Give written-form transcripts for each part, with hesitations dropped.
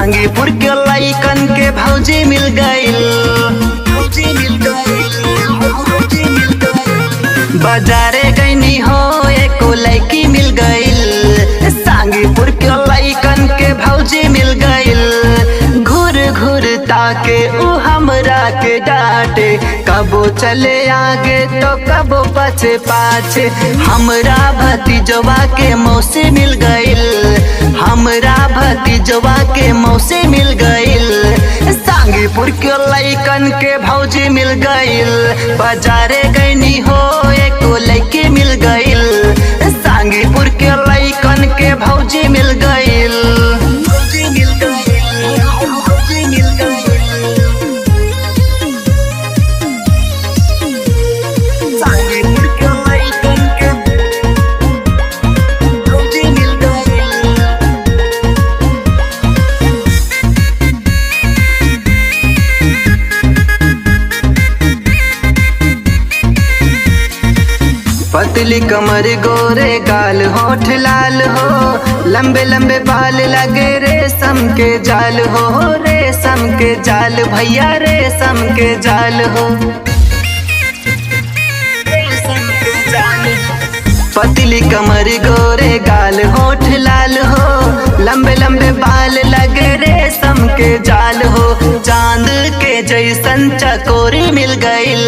सांगीपुर के लइकन के भौजी मिल गइल। बाजारे गईनी हो एको लड़की मिल गइल। सांगीपुर के लइकन के भौजी मिल गइल। घूर घूर ताके उ हमरा के डांटे, कबो चले आगे तो कबो पछे पाछे। हमरा भतीजवा के मौसी मिल गइल। हमरा भतीजवा के मौसी मिल गइल। सांगीपुर के लइकन के भौजी मिल गइल। बाजारे गईनी हो एको लड़की मिल गइल। सांगीपुर के लइकन के भौजी मिल गइल। सांगीपुर के लइकन के भौजी मिल गइल। पतली कमर गोरे गाल होठ लाल हो, लंबे लंबे बाल लगे रेशम के जाल हो। रेशम के जाल भैया रेशम के जाल हो। पतली कमर गोरे गाल होठ लाल हो, लंबे लंबे बाल लगे रेशम के जाल हो। चांद के जैसन चकोरी मिल गइल।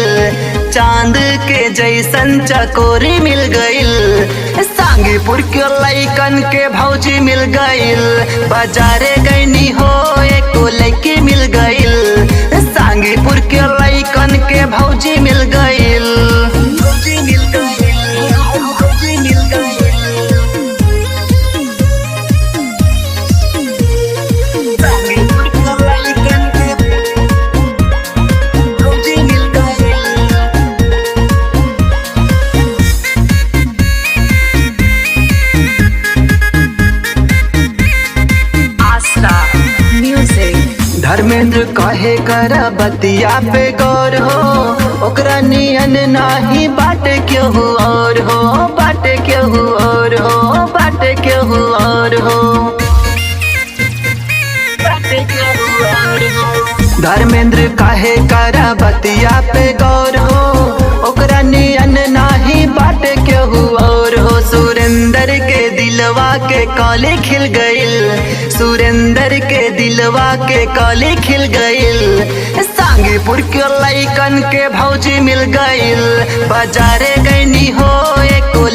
चांद के जैसन चकोरी मिल गइल। सांगीपुर के लइकन के भौजी मिल गइल। बाजारे गईनी हो एको लड़की मिल गइल। सांगीपुर के लइकन के भौजी मिल गइल। धर्मेंद्र कहे कर बतिया पे गौर हो, ओकरा नियन नाही बाटे केहू और हो। बाटे केहू और हो, बाटे केहू और हो। धर्मेंद्र कहे कर बतिया पे गौर हो, ओकरा नियन नाही बाटे केहू और हो। सुरेंद्र के दिलवा के कली खिल गइल। सुरेंद्र के दिलवा के कली खिल गइल। सांगीपुर के लइकन के भौजी मिल गइल। बाजारे गईनी हो एको